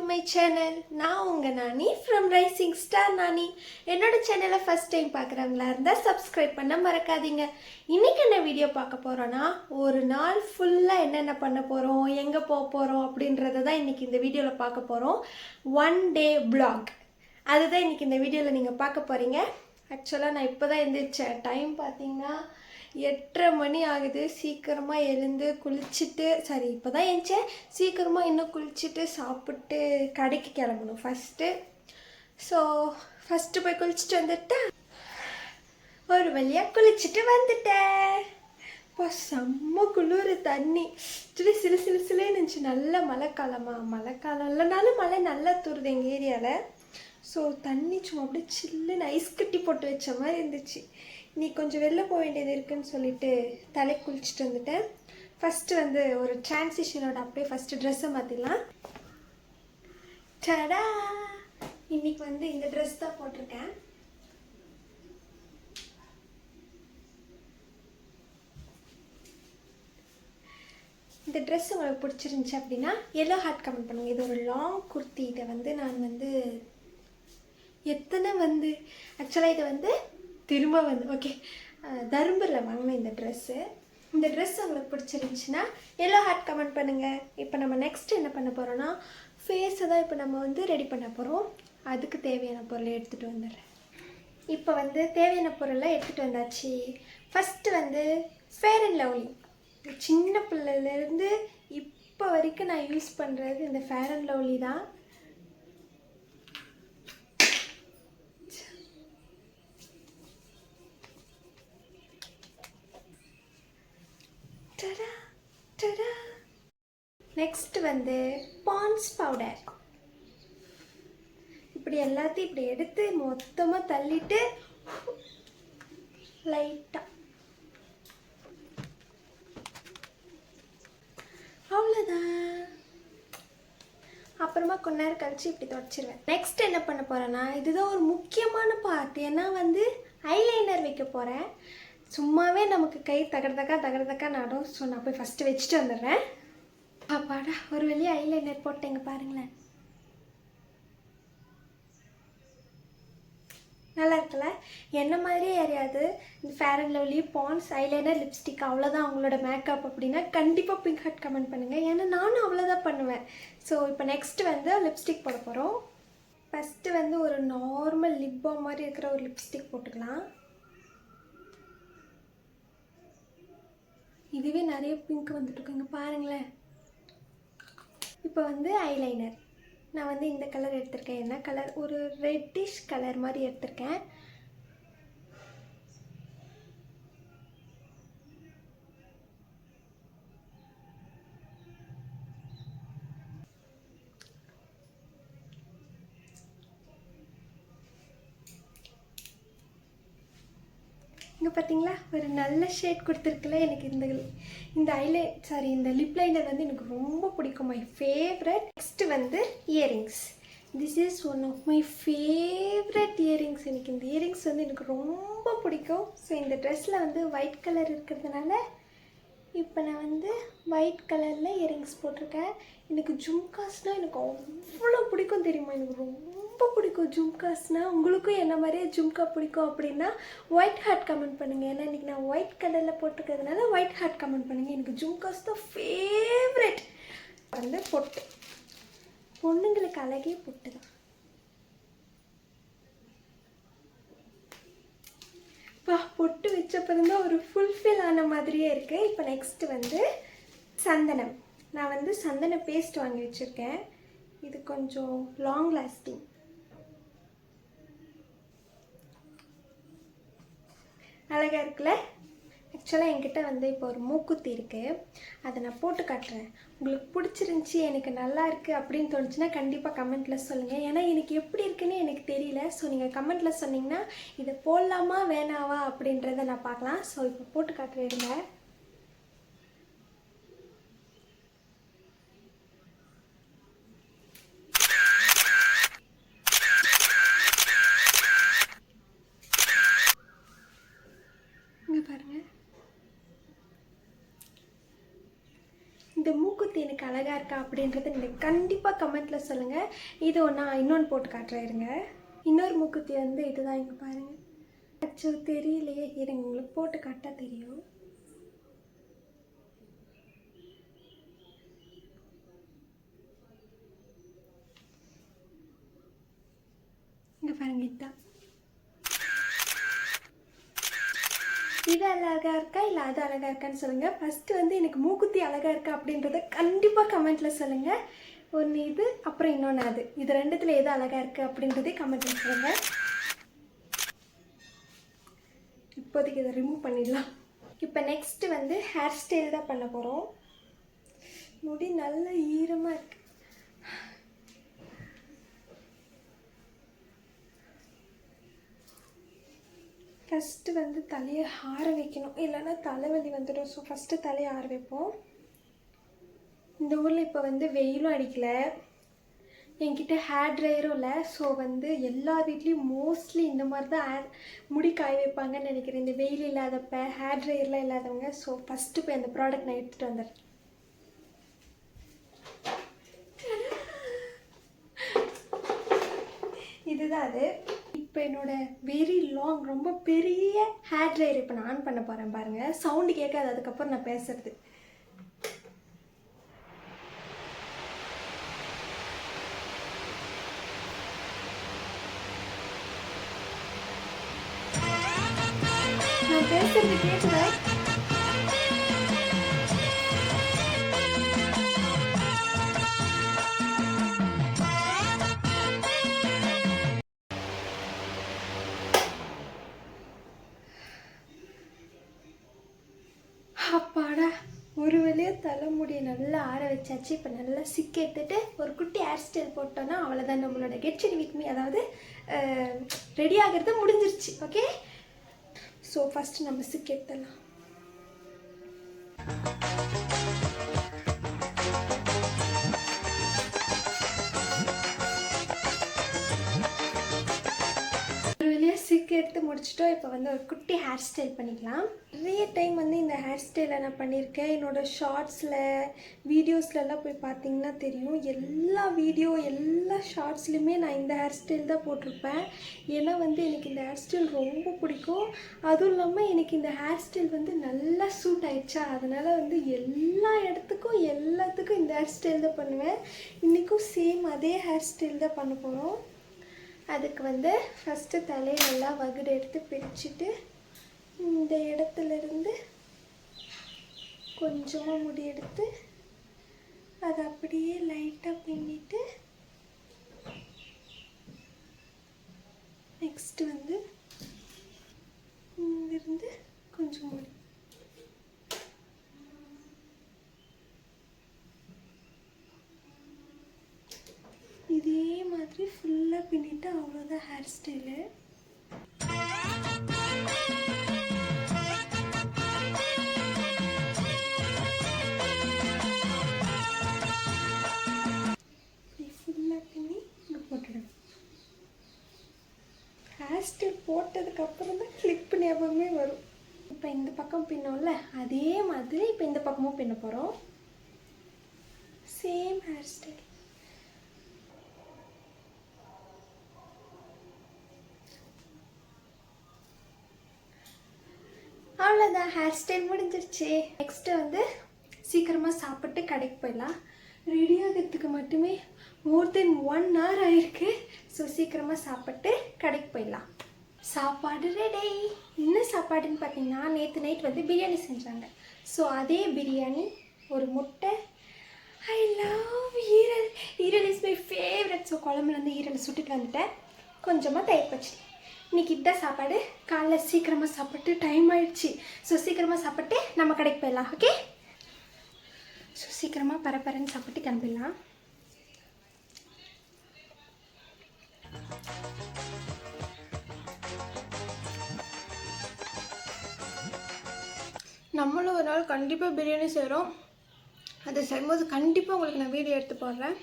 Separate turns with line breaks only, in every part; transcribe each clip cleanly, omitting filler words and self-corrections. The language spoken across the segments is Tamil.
My channel. நான் உங்கள் நானி ஃப்ரம் ரைசிங் ஸ்டார் நானி. என்னோட சேனலை ஃபஸ்ட் டைம் பார்க்குறவங்களா இருந்தால் சப்ஸ்கிரைப் பண்ண மறக்காதீங்க. இன்றைக்கி என்ன வீடியோ பார்க்க போகிறோன்னா, ஒரு நாள் ஃபுல்லாக என்னென்ன பண்ண போகிறோம், எங்கே போக போகிறோம் அப்படின்றத தான் இன்றைக்கி இந்த வீடியோவில் பார்க்க போகிறோம். ஒன் டே vlog அதுதான் இன்றைக்கி இந்த வீடியோவில் நீங்கள் பார்க்க போகிறீங்க. ஆக்சுவலாக நான் இப்போ தான் எழுந்திரிச்சேன். டைம் பார்த்தீங்கன்னா 8:30 மணி ஆகுது. சீக்கிரமாக எழுந்து குளிச்சுட்டு, சரி இப்போ தான் எழுந்தேன், சீக்கிரமாக இன்னும் குளிச்சுட்டு சாப்பிட்டு கடைக்கு கிளம்பணும் ஃபஸ்ட்டு. ஸோ ஃபஸ்ட்டு போய் குளிச்சுட்டு வந்துட்டேன். ஒரு வழியாக குளிச்சுட்டு வந்துட்டேன். இப்போ செம்ம குளிர், தண்ணி சிலு சிலு சிலுன்னு இருந்துச்சு. நல்ல மழைக்காலம் இல்லைனாலும் மழை நல்லா தூருது எங்கள் ஏரியாவில். ஸோ தண்ணி சும்மா அப்படியே சில்லுன்னு ஐஸ் கட்டி போட்டு வச்ச மாதிரி இருந்துச்சு. நீ கொஞ்சம் வெளில போக வேண்டியது இருக்குதுன்னு சொல்லிட்டு தலை குளிச்சுட்டு வந்துட்டேன். ஃபஸ்ட்டு வந்து ஒரு டிரான்சிஷனோட அப்படியே ஃபஸ்ட்டு ட்ரெஸ்ஸை மாற்றிடலாம். டடா, இன்னைக்கு வந்து இந்த ட்ரெஸ் தான் போட்டிருக்கேன். இந்த ட்ரெஸ் உங்களுக்கு பிடிச்சிருந்துச்சி அப்படின்னா எல்லோ ஹார்ட் கமெண்ட் பண்ணுங்கள். இது ஒரு லாங் குர்த்தி. இதை வந்து நான் வந்து ஆக்சுவலாக இதை வந்து திரும்ப வந்து தருமபுரியில் வாங்கினேன் இந்த ட்ரெஸ்ஸு. இந்த ட்ரெஸ் உங்களுக்கு பிடிச்சிருந்துச்சின்னா எல்லோ ஹார்ட் கமெண்ட் பண்ணுங்கள். இப்போ நம்ம நெக்ஸ்ட் என்ன பண்ண போகிறோன்னா, ஃபேஸை தான் இப்போ நம்ம வந்து ரெடி பண்ண போகிறோம். அதுக்கு தேவையான பொருளை எடுத்துகிட்டு வந்துடுறேன். இப்போ வந்து தேவையான பொருளை எடுத்துகிட்டு வந்தாச்சு. ஃபஸ்ட்டு வந்து ஃபேர் அண்ட் லவ்லி. சின்ன பிள்ளையிலேருந்து இப்போ வரைக்கும் நான் யூஸ் பண்ணுறது இந்த ஃபேர் அண்ட் லவ்லி தான். நெக்ஸ்ட் வந்து பான்ஸ் பவுடர். இப்படி எல்லாத்தையும் இப்படி எடுத்து மொத்தமாக தள்ளிட்டு லைட்டாக, அவ்வளோதான். அப்புறமா கொஞ்ச நேரம் கழிச்சு இப்படி தொடச்சிருவேன். நெக்ஸ்ட் என்ன பண்ண போகிறேன்னா, இதுதான் ஒரு முக்கியமான பார்ட். ஏன்னா வந்து ஐலைனர் வைக்க போகிறேன். சும்மாவே நமக்கு கை தகடதக்கா நடும். ஸோ நான் போய் ஃபஸ்ட்டு வச்சுட்டு வந்துடுறேன். அப்பாடா, ஒரு வெளியே ஐலைனர் போட்டேங்க பாருங்களேன். நல்லா இருக்குல்ல? என்ன மாதிரியே யாரையாவது இந்த Fair and Lovely, Pond's, eyeliner, lipstick அவ்வளோதான் அவங்களோட மேக்கப் அப்படின்னா கண்டிப்பாக பிங்க் ஹார்ட் கமெண்ட் பண்ணுங்கள். ஏன்னா நானும் அவ்வளோதான் பண்ணுவேன். ஸோ இப்போ நெக்ஸ்ட்டு வந்து லிப்ஸ்டிக் போட போகிறோம். ஃபஸ்ட்டு வந்து ஒரு நார்மல் லிப் பாம் மாதிரி இருக்கிற ஒரு லிப்ஸ்டிக் போட்டுக்கலாம். இதுவே நிறைய பிங்க் வந்துட்டுருக்குங்க பாருங்களேன். இப்போ வந்து ஐலைனர் நான் வந்து இந்த கலர் எடுத்திருக்கேன். என்ன கலர்? ஒரு ரெட்டிஷ் கலர் மாதிரி எடுத்திருக்கேன். இங்கே பார்த்தீங்களா, ஒரு நல்ல ஷேட் கொடுத்துருக்குல்ல. எனக்கு இந்த லிப் லைனர் வந்து எனக்கு ரொம்ப பிடிக்கும். My favourite. நெக்ஸ்ட்டு வந்து earrings. This is one of my favourite earrings. எனக்கு இந்த இயரிங்ஸ் வந்து எனக்கு ரொம்ப பிடிக்கும். ஸோ இந்த ட்ரெஸ்ஸில் வந்து ஒயிட் கலர் இருக்கிறதுனால இப்போ நான் வந்து ஒயிட் கலரில் இயரிங்ஸ் போட்டிருக்கேன். எனக்கு ஜும்காஸ்னால் எனக்கு அவ்வளோ பிடிக்கும் தெரியுமா. எனக்கு ரொம்ப பிடிக்கும் ஜும்காஸ்னால். உங்களுக்கும் என்ன மாதிரியே ஜும்கா பிடிக்கும் அப்படின்னா ஒயிட் ஹார்ட் கமெண்ட் பண்ணுங்கள். ஏன்னா இன்றைக்கி நான் ஒயிட் கலரில் போட்டிருக்கிறதுனால ஒயிட் ஹார்ட் கமெண்ட் பண்ணுங்கள். எனக்கு ஜும்காஸ் தான் ஃபேவரெட். வந்து பொட்டு, பொண்ணுங்களுக்கு அழகே பொட்டு தான். பொட்டு வச்சப்பறம் தான் ஒரு ஃபுல்ஃபில் ஆன மாதிரியே இருக்குது. இப்போ நெக்ஸ்ட்டு வந்து சந்தனம். நான் வந்து சந்தன பேஸ்ட் வாங்கி வச்சுருக்கேன். இது கொஞ்சம் லாங் லாஸ்டிங். அழகாக இருக்குல்ல? ஆக்சுவலாக என்கிட்ட வந்து இப்போ ஒரு மூக்குத்தி இருக்குது. அதை நான் போட்டு காட்டுறேன். உங்களுக்கு பிடிச்சிருந்துச்சி, எனக்கு நல்லா இருக்குது அப்படின்னு தோணுச்சுன்னா கண்டிப்பாக கமெண்ட்டில் சொல்லுங்கள். ஏன்னா எனக்கு எப்படி இருக்குன்னு எனக்கு தெரியல. ஸோ நீங்கள் கமெண்ட்டில் சொன்னீங்கன்னா இதை போடலாமா வேணாவா அப்படின்றத நான் பார்க்கலாம். ஸோ இப்போ போட்டு காட்டுறேன். மூக்குத்தி எனக்கு அழகாக இருக்கா அப்படின்றத நீங்கள் கண்டிப்பாக கமெண்ட்டில் சொல்லுங்கள். இது நான் இன்னொன்று போட்டு காட்டுறேருங்க. இன்னொரு மூக்குத்தி வந்து இதுதான், இங்கே பாருங்கள். அச்சோ தெரியலையே, இருங்க உங்களுக்கு போட்டு காட்டா தெரியும். இங்கே பாருங்க, இதுதான். இது அழகாக இருக்கா இல்லை அது அழகாக இருக்கான்னு சொல்லுங்கள். ஃபஸ்ட்டு வந்து எனக்கு மூக்குத்தி அழகாக இருக்கா அப்படின்றத கண்டிப்பாக கமெண்ட்டில் சொல்லுங்கள். ஒன்று இது, அப்புறம் இன்னொன்று அது. இது ரெண்டுத்தில் எது அழகாக இருக்குது அப்படின்றதே கமெண்ட்டில் சொல்லுங்கள். இப்போதைக்கு இதை ரிமூவ் பண்ணிடலாம். இப்போ நெக்ஸ்ட்டு வந்து ஹேர் ஸ்டைல் தான் பண்ண போகிறோம். முடி நல்ல ஈரமாக இருக்குது. ஃபஸ்ட்டு வந்து தலையை ஆற வைக்கணும், இல்லைன்னா தலைவலி வந்துடும். ஸோ ஃபஸ்ட்டு தலையை ஆற வைப்போம். இந்த ஊரில் இப்போ வந்து வெயிலும் அடிக்கலை, என்கிட்ட ஹேர் ட்ரையரும் இல்லை. ஸோ வந்து எல்லா வீட்லேயும் மோஸ்ட்லி இந்த மாதிரி தான் முடி காய வைப்பாங்கன்னு நினைக்கிறேன், இந்த வெயில் இல்லாதப்ப, ஹேர் ட்ரையர்லாம் இல்லாதவங்க. ஸோ ஃபஸ்ட்டு போய் அந்த ப்ராடக்ட் நான் எடுத்துகிட்டு வந்துடுறேன். இதுதான் அது. இப்போ என்னோடய வெரி லாங், ரொம்ப பெரிய ஹேர் ட்ரையர் இப்போ நான் ஆன் பண்ண போகிறேன் பாருங்கள். சவுண்டு கேட்காது அதுக்கப்புறம் நான் பேசுகிறது. நான் பேசுறது கேட்குதா? அப்பாடா, ஒரு வழியாக தலைமுடியை நல்லா ஆற வச்சாச்சு. இப்போ நல்லா சிக்க எடுத்துட்டு ஒரு குட்டி ஹேர் ஸ்டைல் போட்டோன்னா அவ்வளோதான், நம்மளோட கெட் ரெடி வித் மீ, அதாவது ரெடி ஆகிறது முடிஞ்சிருச்சு. ஓகே, ஸோ ஃபஸ்ட்டு நம்ம சிக்க எடுத்துடலாம். சிக்கு எடுத்து முடிச்சிட்டோம். இப்போ வந்து ஒரு குட்டி ஹேர் ஸ்டைல் பண்ணிக்கலாம். நிறைய டைம் வந்து இந்த ஹேர் ஸ்டைலை நான் பண்ணியிருக்கேன். என்னோடய ஷார்ட்ஸில், வீடியோஸ்லலாம் போய் பார்த்தீங்கன்னா தெரியும். எல்லா ஷார்ட்ஸ்லையுமே நான் இந்த ஹேர் ஸ்டைல் தான் போட்டிருப்பேன். ஏன்னா வந்து எனக்கு இந்த ஹேர் ஸ்டைல் ரொம்ப பிடிக்கும். அதுவும் இல்லாமல் எனக்கு இந்த ஹேர் ஸ்டைல் வந்து நல்லா சூட் ஆயிடுச்சா, அதனால் வந்து எல்லா இடத்துக்கும் எல்லாத்துக்கும் இந்த ஹேர் ஸ்டைல் தான் பண்ணுவேன். இன்றைக்கும் சேம் அதே ஹேர் ஸ்டைல் தான் பண்ண போகிறோம். அதுக்கு வந்து ஃபஸ்ட்டு தலையை நல்லா வகுடு எடுத்து பிரிச்சுட்டு, இந்த இடத்துலேருந்து கொஞ்சமாக முடி எடுத்து அதை அப்படியே லைட்டாக பின்னிட்டு, நெக்ஸ்ட்டு வந்து இங்கிருந்து கொஞ்சம் முடி, இதே மாதிரி ஃபுல்லாக பின்னிட்டு அவ்வளோதான் ஹேர் ஸ்டைலு. ஃபுல்லாக பின்னி இங்கே போட்டுடுவேன். ஹேர் ஸ்டைல் போட்டதுக்கப்புறம் தான் கிளிப்பு ஞாபகமே வரும். இப்போ இந்த பக்கம் பின்னோம்ல, அதே மாதிரி இப்போ இந்த பக்கமும் பின்ன போகிறோம். Same hair style. அவ்வளோதான், ஹேர் ஸ்டைல் முடிஞ்சிருச்சு. நெக்ஸ்ட்டு வந்து சீக்கிரமாக சாப்பிட்டு கடைக்கு போயிடலாம். ரெடி ஆகிறதுக்கு மட்டுமே மோர் தென் 1 hour ஆயிருக்கு. ஸோ சீக்கிரமாக சாப்பிட்டு கடைக்கு போயிடலாம். சாப்பாடு ரெடி. என்ன சாப்பாடுன்னு பார்த்தீங்கன்னா, நேற்று நைட் வந்து பிரியாணி செஞ்சாங்க. ஸோ அதே பிரியாணி, ஒரு முட்டை, ஐ லவ் ஈரல். ஈரல் இஸ் மை ஃபேவரட். ஸோ குழம்புலேருந்து ஈரலை சுட்டுட்டு வந்துட்டேன். கொஞ்சமாக தயிர் பச்சடி. இன்றைக்கி இதான் சாப்பாடு. காலைல சீக்கிரமாக சாப்பிட்டு டைம் ஆயிடுச்சு. ஸோ சீக்கிரமாக சாப்பிட்டு நம்ம கடைக்கு போயிடலாம். ஓகே, ஸோ சீக்கிரமாக பரபரன்னு சாப்பிட்டு கிளம்பிடலாம். நம்மளும் ஒரு நாள் கண்டிப்பாக பிரியாணி செய்கிறோம். அதை செய்யும்போது கண்டிப்பாக உங்களுக்கு நான் வீடியோ எடுத்து போடுறேன்.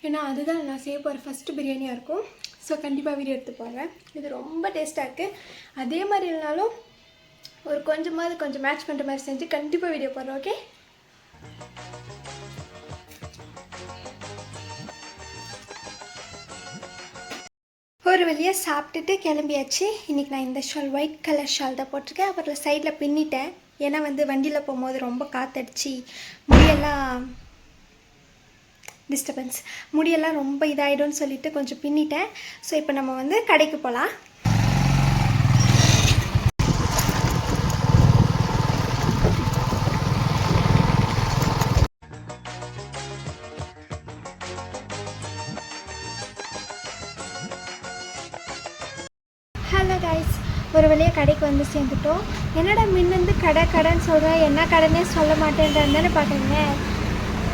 ஏன்னா அதுதான் நான் செய்ய போகிற ஃபஸ்ட்டு பிரியாணியாக இருக்கும். ஸோ கண்டிப்பாக வீடியோ எடுத்து போடுறேன். இது ரொம்ப டேஸ்ட்டாக இருக்குது. அதே மாதிரி இல்லைனாலும் ஒரு கொஞ்சம் மேட்ச் பண்ணுற மாதிரி செஞ்சு கண்டிப்பாக வீடியோ போடுறேன். ஓகே. ஒரு வழியாக சாப்பிட்டுட்டு கிளம்பியாச்சு. இன்றைக்கி நான் இந்த ஷால் ஒயிட் கலர் ஷால் தான் போட்டிருக்கேன். அப்புறம் சைடில் பின்னிட்டேன். ஏன்னா வண்டியில் போகும்போது ரொம்ப காற்றடிச்சு முடியெல்லாம் டிஸ்டர்பன்ஸ், முடியெல்லாம் ரொம்ப இதாகிடும்னு சொல்லிட்டு கொஞ்சம் பின்னிட்டேன். ஸோ இப்போ நம்ம கடைக்கு போகலாம். ஹலோ கைஸ், ஒரு வழியாக கடைக்கு சேர்ந்துட்டோம். என்னடா முன்னேருந்து கடைன்னு சொல்கிறேன், என்ன கடைன்னே சொல்ல மாட்டேன்றான்னு பார்க்குறீங்க.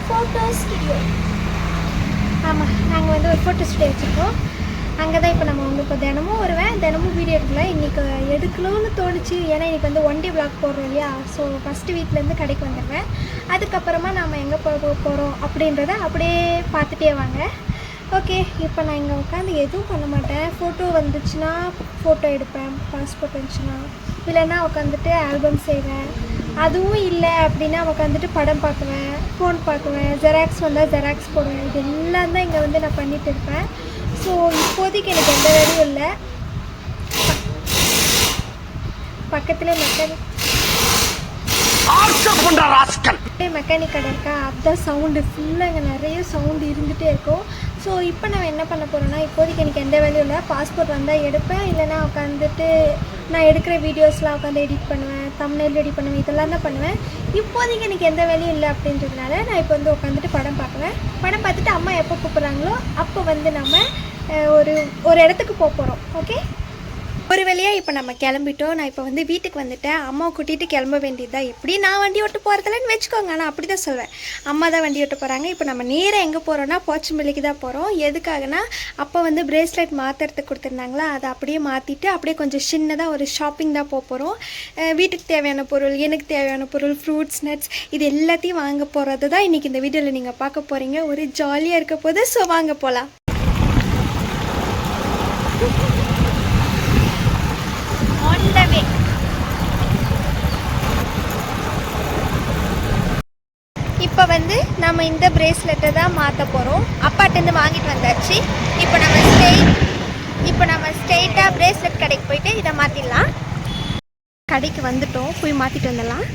Photo studio. ஆமாம், நாங்கள் ஒரு ஃபோட்டோ ஸ்டுடியோ வச்சுருக்கோம். அங்கே தான் இப்போ நம்ம உங்களுக்கு தினமும் வருவேன், தினமும் வீடியோ எடுக்கல. இன்றைக்கி எடுக்கணும்னு தோணுச்சு. ஏன்னா இன்றைக்கி ஒன் டே விளாக் போடுறோம் இல்லையா. ஸோ ஃபஸ்ட்டு வீட்டிலேருந்து கடைக்கு வந்துடுவேன். அதுக்கப்புறமா நாம் எங்கே போகிறோம் அப்படின்றத அப்படியே பார்த்துட்டே வாங்க. ஓகே, இப்போ நான் இங்கே உட்காந்து எதுவும் பண்ண மாட்டேன். ஃபோட்டோ வந்துச்சுன்னா ஃபோட்டோ எடுப்பேன், பாஸ்போர்ட் வந்துச்சுன்னா. இல்லைன்னா உட்காந்துட்டு ஆல்பம் செய்வேன். அதுவும் இல்லை அப்படின்னா உட்காந்துட்டு படம் பார்க்குவேன், ஃபோன் பார்க்குவேன், ஜெராக்ஸ் வந்தால் ஜெராக்ஸ் போடுவேன். இது எல்லாம் தான் இங்கே நான் பண்ணிகிட்டு இருப்பேன். ஸோ இப்போதைக்கு எனக்கு எந்த வேலையும் இல்லை. பக்கத்தில் மெக்கானிக் கடை இருக்கா, அதுதான் சவுண்டு ஃபுல்லாக இங்கே நிறைய சவுண்டு இருந்துகிட்டே இருக்கும். ஸோ இப்போ நான் என்ன பண்ண போகிறேன்னா, இப்போதைக்கு எனக்கு எந்த வேலையும் இல்லை. பாஸ்போர்ட் வந்தால் எடுப்பேன், இல்லைனா உட்காந்துட்டு நான் எடுக்கிற வீடியோஸ்லாம் உட்காந்து எடிட் பண்ணுவேன், தம்ப்நெயில் ரெடி பண்ணுவேன், இதெல்லாம் தான் பண்ணுவேன். இப்போதைக்கு எனக்கு எந்த வேலையும் இல்லை அப்படின்றதுனால நான் இப்போ உட்காந்துட்டு படம் பார்க்குவேன். படம் பார்த்துட்டு அம்மா எப்போ கூப்பிட்றாங்களோ அப்போ நம்ம ஒரு இடத்துக்கு போகிறோம். ஓகே, ஒரு வழியாக இப்போ நம்ம கிளம்பிட்டோம். நான் இப்போ வீட்டுக்கு வந்துட்டேன். அம்மாவை கூட்டிகிட்டு கிளம்ப வேண்டியதுதான். எப்படி நான் வண்டி ஓட்டு போகிறதில்லன்னு வச்சுக்கோங்க, ஆனால் அப்படி தான் சொல்வேன். அம்மா தான் வண்டி ஓட்ட போகிறாங்க. இப்போ நம்ம நேராக எங்கே போகிறோன்னா போச்சம்பள்ளிக்கு தான் போகிறோம். எதுக்காகனா அப்போ பிரேஸ்லெட் மாற்றுறதுக்கு கொடுத்துருந்தாங்களா, அதை அப்படியே மாற்றிட்டு அப்படியே கொஞ்சம் சின்னதாக ஒரு ஷாப்பிங் தான் போகிறோம். வீட்டுக்கு தேவையான பொருள், எனக்கு தேவையான பொருள், ஃப்ரூட்ஸ், நட்ஸ், இது எல்லாத்தையும் வாங்க போகிறது தான் இன்றைக்கி இந்த வீடியோவில் நீங்கள் பார்க்க போகிறீங்க. ஒரு ஜாலியாக இருக்க போது. ஸோ வாங்க போகலாம். இப்போ நம்ம இந்த பிரேஸ்லெட்டை தான் மாற்ற போகிறோம். அப்பாட்டேருந்து வாங்கிட்டு வந்தாச்சு. இப்போ நம்ம ஸ்ட்ரெயிட்டாக பிரேஸ்லெட் கடைக்கு போயிட்டு இதை மாற்றிடலாம். கடைக்கு வந்துட்டோம், போய் மாற்றிட்டு வந்துடலாம்.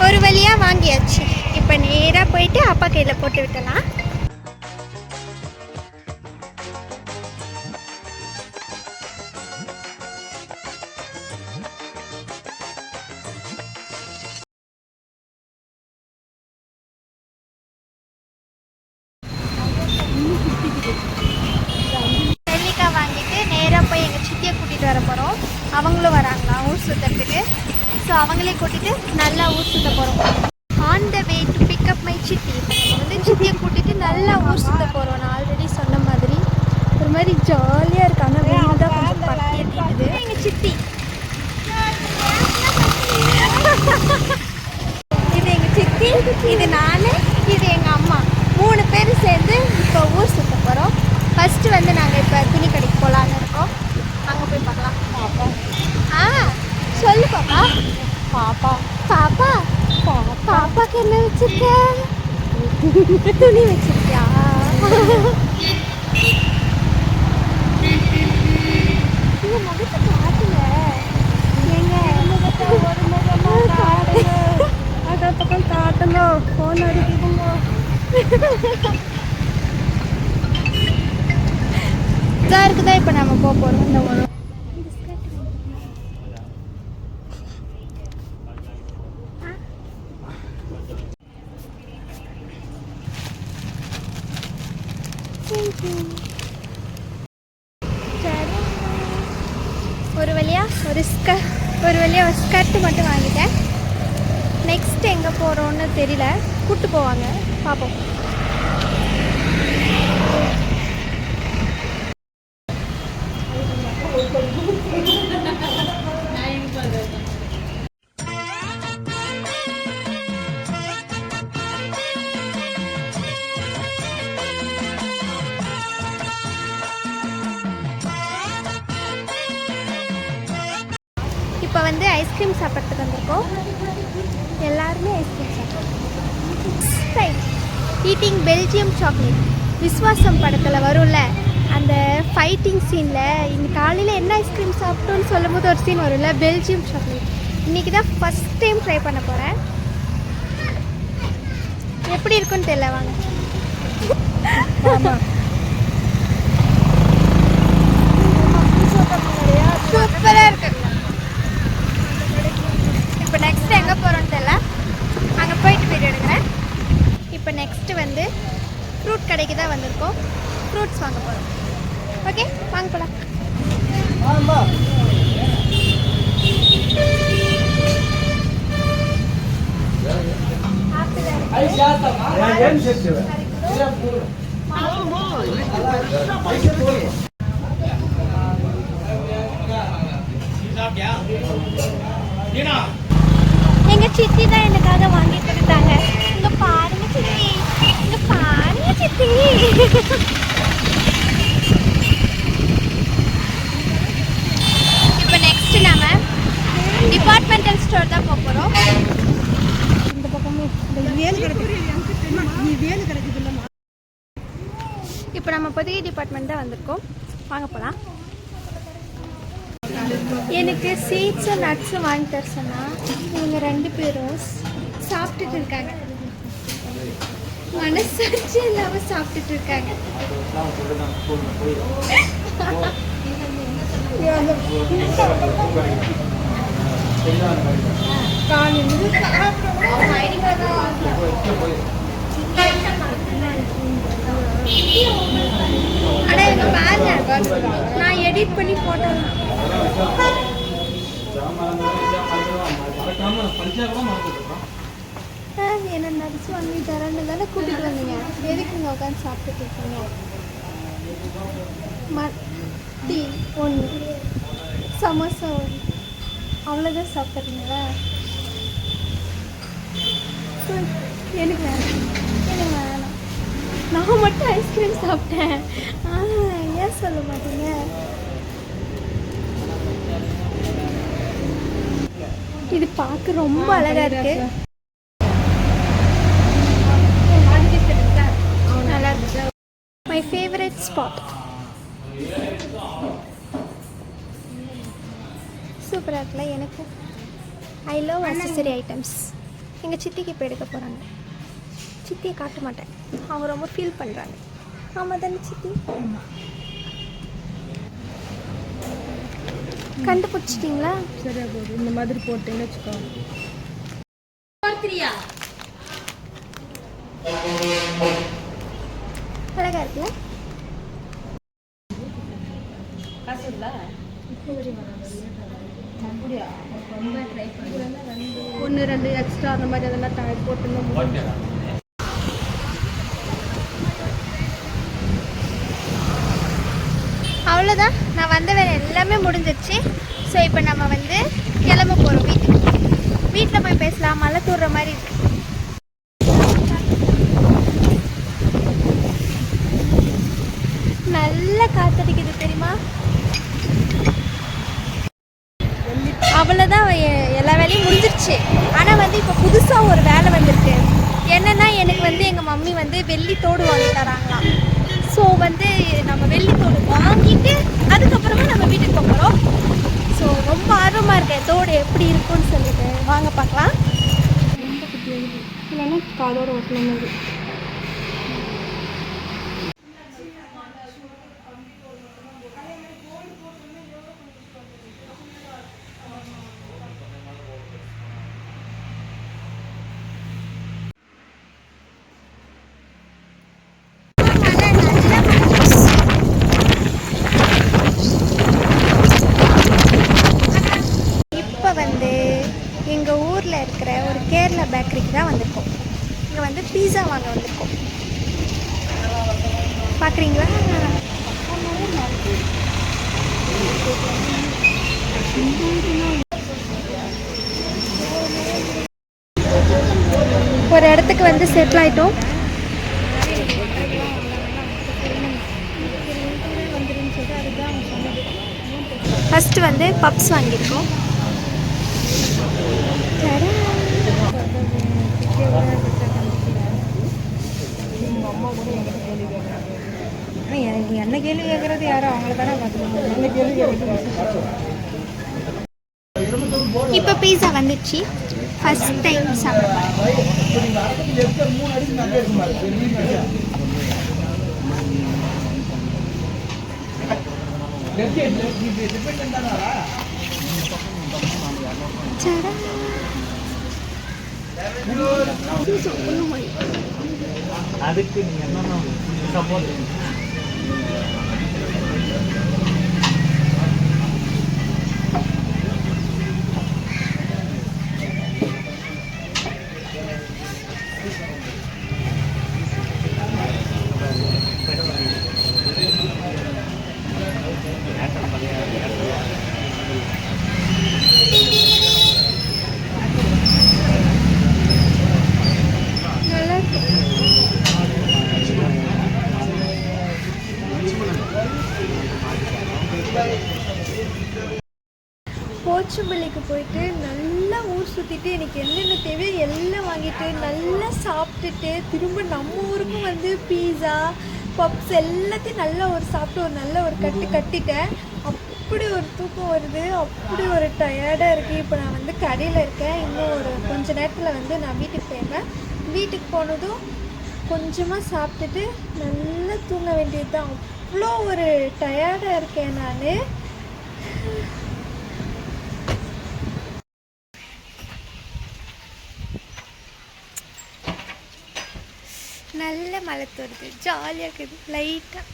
ஒரு வழியா வாங்கியாச்சு. இப்ப நேரா போயிட்டு அப்பா கையில போட்டு விட்டலாம். நெல்லிக்காய் வாங்கிட்டு நேராக போய் எங்கள் சித்தியை கூட்டிகிட்டு வர போகிறோம். அவங்களும் வராங்களா ஊர் சுற்றுறதுக்கு. ஸோ அவங்களே கூட்டிகிட்டு நல்லா ஊர் சுற்ற போகிறோம். On the way to pick up my சித்தி. சித்தியை கூட்டிகிட்டு நல்லா ஊர் சுற்ற போகிறோம். நான் ஆல்ரெடி சொன்ன மாதிரி ஒரு மாதிரி ஜாலியாக இருக்கு. ஆனால் வெயில் தான் கொஞ்சம் பட்டி எட்டிடுது. எங்கள் சித்தி இது எங்கள் சித்தி, இது நான், இது எங்கள் அம்மா. 3 பேர் சேர்ந்து இப்போ ஊர் சுற்ற போகிறோம். ஃபஸ்ட்டு நாங்கள் இப்போ துணி கடைக்கு போகலான்னு இருக்கோம். அங்கே போய் பார்க்கலாம். சொல்லு பாப்பா. பாப்பா பாப்பா பாப்பாக்கு என்ன வச்சிருக்க? துணி வச்சிருக்கியா? இந்த முகத்தை காட்டுங்க. எங்க ஒரு முகமா அதை பக்கம் காட்டணும். ஃபோன் அடிக்குதுங்க. இதாக இருக்குதான் இப்போ நம்ம போக போகிறோம். இந்த ஒரு ஒரு வழியாக ஒரு ஸ்கர்ட்டு மட்டும் வாங்கிட்டேன். நெக்ஸ்ட் எங்கே போகிறோன்னு தெரியல, கூப்பிட்டு போவாங்க, பார்ப்போம். ஐஸ்கிரீம் சாப்பிட்றதுக்கு வந்திருக்கோம். எல்லாருமே ஐஸ்கிரீம் சாப்பிட்றோம். Eating Belgium chocolate. விஸ்வாசம் படத்தில் வரும்ல அந்த ஃபைட்டிங் சீனில் இன்னைக்கு காலையில் என்ன ஐஸ்கிரீம் சாப்பிட்டோன்னு சொல்லும் போது ஒரு சீன் வரும்ல, பெல்ஜியம் சாக்லேட். இன்றைக்கி தான் ஃபஸ்ட் டைம் ட்ரை பண்ண போகிறேன். எப்படி இருக்குன்னு தெரியல, வாங்க. சூப்பராக இருக்கு. இப்போ நெக்ஸ்ட் எங்கே போகிறோன்னு தெரியல, அங்கே போயிட்டு வீடியோ எடுக்கிறேன். இப்போ நெக்ஸ்ட்டு வந்து ஃப்ரூட் கடைக்கு தான் வந்திருக்கோம். ஃப்ரூட்ஸ் வாங்க போகிறோம். ஓகே, வாங்க போகலாம். எங்க சித்தி தான் எனக்காக வாங்கி கொடுத்தாங்க. இங்க பாருங்க சித்தி, இங்க பாருங்க சித்தி. இப்போ நெக்ஸ்ட் நாம டிபார்ட்மெண்டல் ஸ்டோர் தான் போக போகிறோம். இந்த பக்கமே இப்போ நம்ம புதிய டிபார்ட்மெண்ட் தான் வந்திருக்கோம். வாங்க போகலாம். எனக்கு சீட்ஸும் நட்ஸும் வாங்கி தர சொன்னால் இவங்க 2 பேரும் சாப்பிட்டுட்டு இருக்காங்க. மனசாட்சி இல்லாமல் சாப்பிட்டுட்டு இருக்காங்க. ஆனா இவங்க பாருங்க, நான் எடிட் பண்ணி போட்டேன். என்ன நடிச்சு வாங்கி தரேன்னு தானே கூட்டிட்டு வந்தீங்க. எதுக்கு இங்கே உட்காந்து சாப்பிட்டுட்டு இருக்கீங்க? டீ 1, சமோசா 1, அவ்வளோதான் சாப்பிட்றீங்களா? எனக்கு வேணாம், எனக்கு வேணாம். நான் மட்டும் ஐஸ்கிரீம் சாப்பிட்டேன். ஏன் சொல்ல மாட்டீங்க? இது பார்க்க ரொம்ப அழகா இருக்கு. நல்லா இருக்கு. My favourite spot. சூப்பராக இருக்குல்ல? எனக்கு ஐ லவ் அக்சசரி ஐட்டம்ஸ். எங்கள் சித்திக்கு இப்போ எடுக்க போகிறாங்க. சித்தியை காட்ட மாட்டேன், அவங்க ரொம்ப ஃபீல் பண்ணுறாங்க. ஆமாம் தானே சித்தி? கண்டுபிடிச்சிட்டிங்களா? சரியா போகுது. இந்த மாதிரி போட்டேன்னு வச்சுக்கோ. அழகா இருக்குல்ல? 1, 2 எக்ஸ்ட்ரா அந்த மாதிரி அதெல்லாம் டயர் போட்டு. அவ்வளோதான், நான் வந்த வேலை எல்லாமே முடிஞ்சிருச்சு. ஸோ இப்போ நம்ம வந்து கிளம்ப போகிறோம் வீட்டுக்கு. வீட்டில் போய் பேசலாம். மழை தூர்ற மாதிரி இருக்கு. நல்ல காத்தடிக்குது தெரியுமா? அவ்வளோதான், எல்லா வேலையும் முடிஞ்சிருச்சு. ஆனால் வந்து இப்போ புதுசாக ஒரு வேலை வந்திருக்கு. என்னென்னா, எனக்கு வந்து எங்கள் மம்மி வந்து வெள்ளித்தோடு வாங்கி தராங்களாம். ஸோ வந்து நம்ம வெள்ளித்தோடு வாங்கிட்டு அதுக்கப்புறமா நம்ம வீட்டுக்கு போகிறோம். ஸோ ரொம்ப ஆர்வமாக இருக்கேன், தோடு எப்படி இருக்குன்னு சொல்லிட்டு. வாங்க பார்க்கலாம். ரொம்ப குட்டி இல்லைன்னா காதோடு ஒட்டணும் மாதிரி. எங்கள் ஊரில் இருக்கிற ஒரு கேரளா பேக்கரிக்கு தான் வந்திருக்கோம். இங்கே வந்து பீஸா வாங்க வந்திருக்கோம். பார்க்குறீங்களா? ஒரு இடத்துக்கு வந்து செட்டில் ஆகிட்டோம். ஃபஸ்ட்டு வந்து பப்ஸ் வாங்கியிருக்கோம்.
எனக்கு என்ன கேள்வி கேட்கறது யாரும் அவங்கள தானே பார்த்துக்கணும். என்ன கேள்வி கேட்கறது.
இப்போ பீஸா வந்துடுச்சு. ஃபர்ஸ்ட் டைம் சாப்பிட்றேன்.
அதுக்கு நீ என்ன சப்போர்ட்
போச்சம்பள்ளிக்கு போயிட்டு நல்லா ஊர் சுற்றிட்டு எனக்கு என்னென்ன தேவையோ எல்லாம் வாங்கிட்டு நல்லா சாப்பிட்டுட்டு திரும்ப நம்ம ஊருக்கும் வந்து பீஸா பப்ஸ் எல்லாத்தையும் நல்லா ஒரு சாப்பிட்டு ஒரு நல்ல ஒரு கட்டிட்டேன். அப்படி ஒரு தூக்கம் வருது, அப்படி ஒரு டயர்டாக இருக்குது. இப்போ நான் வந்து கடையில் இருக்கேன். இன்னும் ஒரு கொஞ்ச நேரத்தில் வந்து நான் வீட்டுக்கு போயிடுவேன். வீட்டுக்கு போனதும் கொஞ்சமாக சாப்பிட்டுட்டு நல்லா தூங்க வேண்டியது தான். அவ்வளோ ஒரு டயர்டாக இருக்கேன் நான். நல்ல மழை தருது, ஜாலியாக இருக்குது லைட்டாக.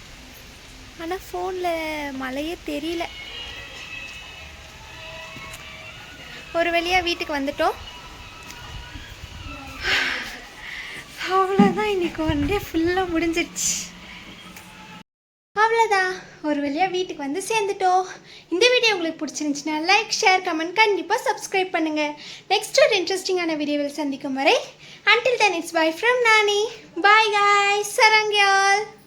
ஆனால் ஃபோனில் மழையே தெரியல. ஒரு வழியாக வீட்டுக்கு வந்துட்டோம். அவ்வளோதான், இன்றைக்கி ஒன் டே ஃபுல்லாக முடிஞ்சிடுச்சு. அவ்வளோதான், ஒரு வழியாக வீட்டுக்கு வந்து சேர்ந்துட்டோம். இந்த வீடியோ உங்களுக்கு பிடிச்சிருந்துச்சுன்னா லைக், ஷேர், கமெண்ட், கண்டிப்பாக சப்ஸ்கிரைப் பண்ணுங்கள். நெக்ஸ்ட் ஒரு இன்ட்ரெஸ்டிங்கான வீடியோவில் சந்திக்கும் வரை until then it's bye from Nani. Bye guys, sarang y'all.